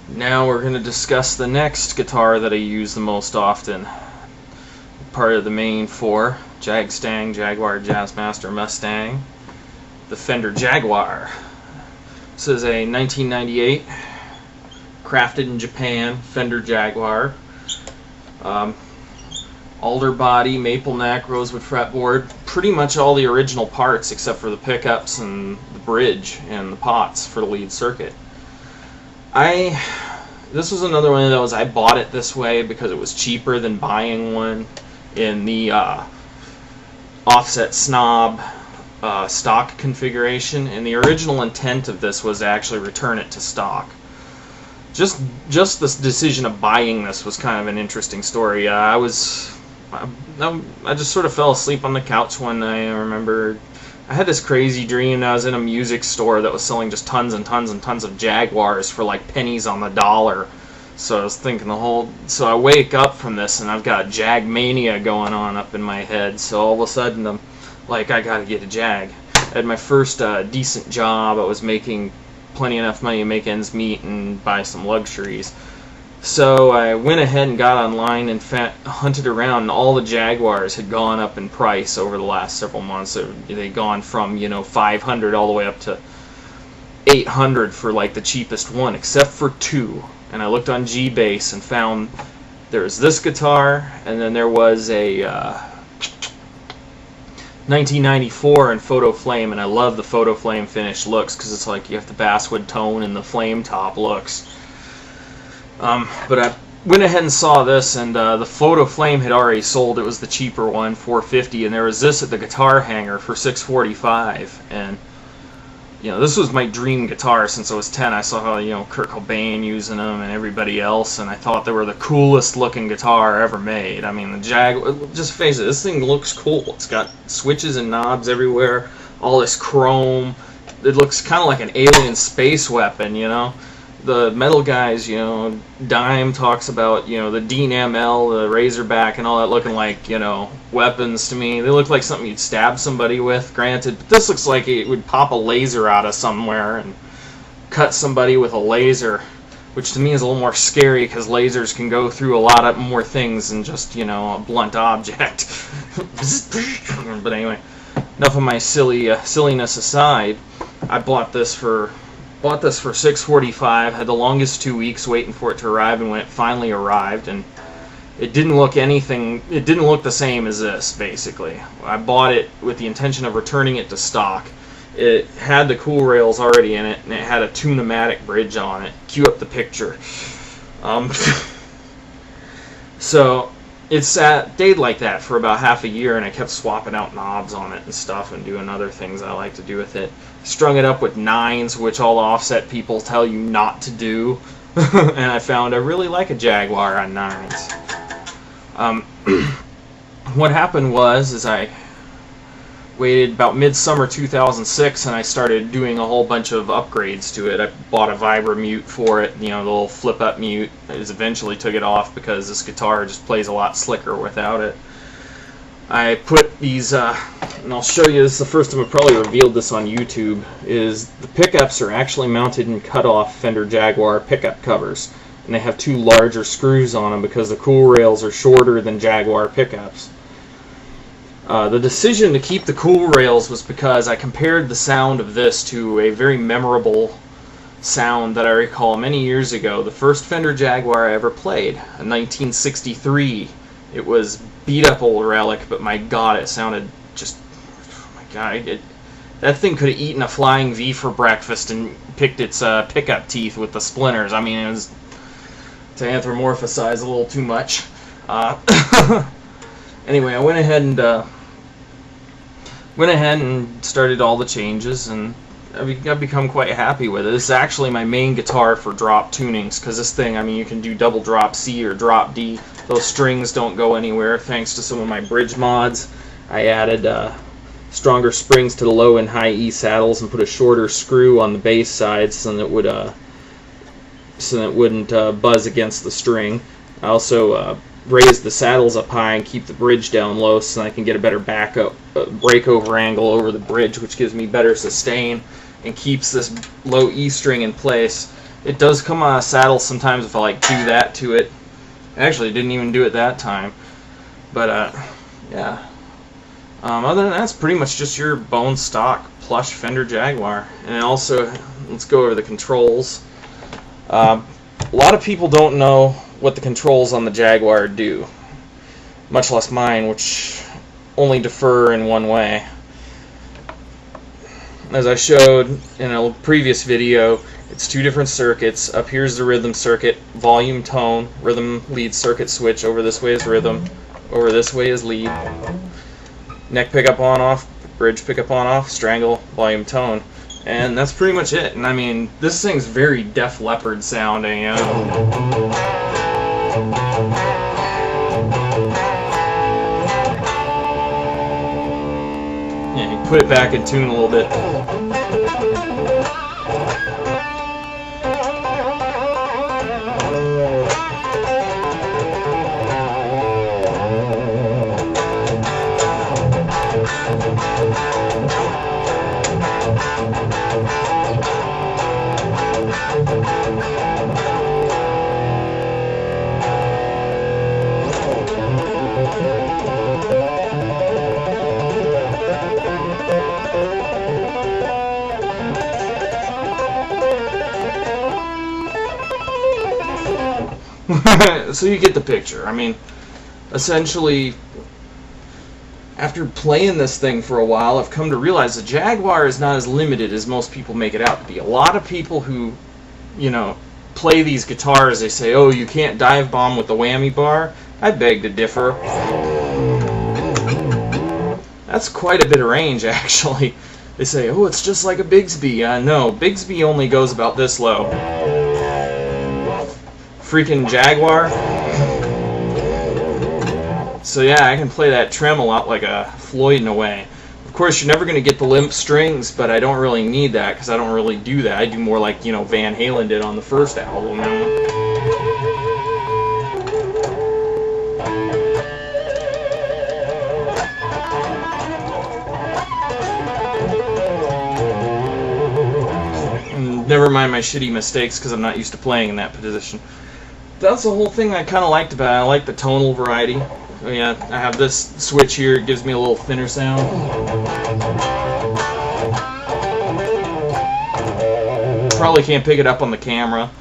Now we're going to discuss the next guitar that I use the most often. Part of the main four: Jagstang, Jaguar, Jazzmaster, Mustang. The Fender Jaguar. This is a 1998 crafted in Japan Fender Jaguar. Alder body, maple neck, rosewood fretboard. Pretty much all the original parts except for the pickups and the bridge and the pots for the lead circuit. This was another one of those, I bought it this way because it was cheaper than buying one in the offset snob stock configuration, and the original intent of this was to actually return it to stock. Just this decision of buying this was kind of an interesting story. I just sort of fell asleep on the couch one night. I remember I had this crazy dream that I was in a music store that was selling just tons and tons and tons of Jaguars for like pennies on the dollar. So I was thinking so I wake up from this and I've got Jag mania going on up in my head. So all of a sudden I'm like, I gotta get a Jag. I had my first decent job. I was making plenty enough money to make ends meet and buy some luxuries. So I went ahead and got online and hunted around, and all the Jaguars had gone up in price over the last several months. They'd gone from, $500 all the way up to $800 for like the cheapest one, except for two. And I looked on G-Base and found there was this guitar, and then there was a 1994 in Photo Flame, and I love the Photo Flame finish looks because it's like you have the basswood tone and the flame top looks. But I went ahead and saw this, and the Photo Flame had already sold. It was the cheaper one, $450, and there was this at the guitar hanger for $645. And this was my dream guitar since I was 10. I saw how Kurt Cobain using them and everybody else, and I thought they were the coolest looking guitar ever made. I mean, the Jaguar, just face it, this thing looks cool. It's got switches and knobs everywhere, all this chrome. It looks kind of like an alien space weapon, The metal guys, Dime talks about, the Dean ML, the Razorback, and all that looking like, weapons to me. They look like something you'd stab somebody with, granted. But this looks like it would pop a laser out of somewhere and cut somebody with a laser, which to me is a little more scary because lasers can go through a lot of more things than just, a blunt object. But anyway, enough of my silliness aside. I bought this for $645. Had the longest 2 weeks waiting for it to arrive, and when it finally arrived, and it didn't look the same as this. Basically, I bought it with the intention of returning it to stock. It had the cool rails already in it, and it had a tune-o-matic bridge on it. Cue up the picture. So it stayed like that for about half a year, and I kept swapping out knobs on it and stuff and doing other things I like to do with it. Strung it up with nines, which all offset people tell you not to do. And I found I really like a Jaguar on nines. What happened was I waited about midsummer 2006, and I started doing a whole bunch of upgrades to it. I bought a Vibramute for it, the little flip-up mute. I just eventually took it off because this guitar just plays a lot slicker without it. I put these, and I'll show you, this is the first time I've probably revealed this on YouTube, is the pickups are actually mounted in cut-off Fender Jaguar pickup covers. And they have two larger screws on them because the cool rails are shorter than Jaguar pickups. The decision to keep the cool rails was because I compared the sound of this to a very memorable sound that I recall many years ago. The first Fender Jaguar I ever played, a 1963. It was beat up old relic, but my God, it sounded just, oh my God, that thing could have eaten a flying V for breakfast and picked its pickup teeth with the splinters. I mean, it was, to anthropomorphize a little too much. Anyway, I went ahead and started all the changes, and I've become quite happy with it. This is actually my main guitar for drop tunings, because this thing, I mean, you can do double drop C or drop D. Those strings don't go anywhere thanks to some of my bridge mods. I added stronger springs to the low and high E saddles and put a shorter screw on the bass side so that it wouldn't buzz against the string. I also raise the saddles up high and keep the bridge down low so I can get a better breakover angle over the bridge, which gives me better sustain and keeps this low E string in place. It does come on a saddle sometimes if I like do that to it. Actually, didn't even do it that time. But yeah. Other than that, it's pretty much just your bone stock plush Fender Jaguar. And also, let's go over the controls. A lot of people don't know what the controls on the Jaguar do, much less mine, which only differ in one way. As I showed in a previous video, it's two different circuits. Up here's the rhythm circuit, volume, tone, rhythm, lead, circuit switch. Over this way is rhythm, over this way is lead. Neck pickup on off, bridge pickup on off, strangle, volume, tone. And that's pretty much it. And I mean, this thing's very Def Leppard sounding, you know? Yeah, you put it back in tune a little bit. So you get the picture. I mean, essentially, after playing this thing for a while, I've come to realize the Jaguar is not as limited as most people make it out to be. A lot of people who, you know, play these guitars, they say, oh, you can't dive bomb with the whammy bar. I beg to differ. That's quite a bit of range, actually. They say, oh, it's just like a Bigsby. No, Bigsby only goes about this low. Freaking Jaguar. So yeah, I can play that trem a lot like a Floyd in a way. Of course, you're never going to get the limp strings, but I don't really need that because I don't really do that. I do more like, you know, Van Halen did on the first album. And never mind my shitty mistakes because I'm not used to playing in that position. That's the whole thing I kind of liked about it. I like the tonal variety. Oh, yeah, I have this switch here. It gives me a little thinner sound. Probably can't pick it up on the camera.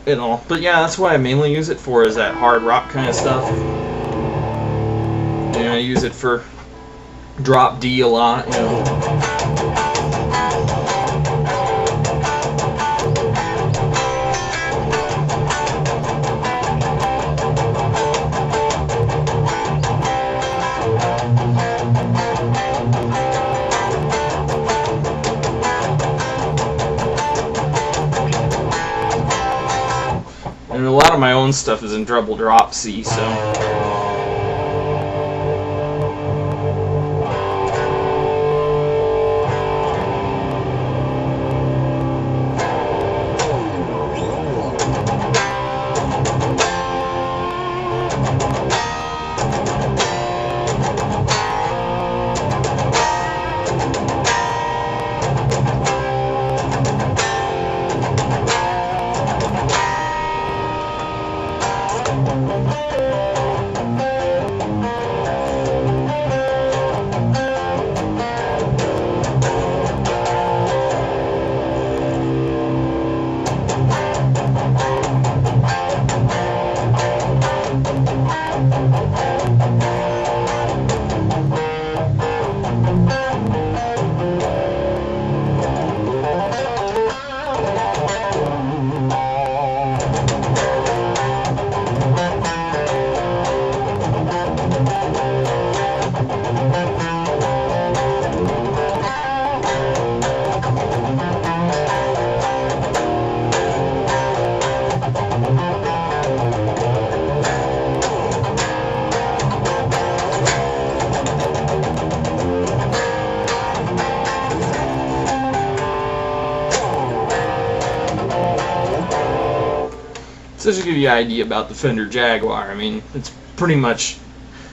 You know, but yeah, that's what I mainly use it for, is that hard rock kind of stuff. And I use it for drop D a lot, you know. And a lot of my own stuff is in treble drop C, so... So just to give you an idea about the Fender Jaguar, I mean, it's pretty much,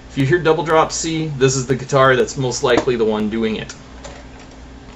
if you hear double drop C, this is the guitar that's most likely the one doing it.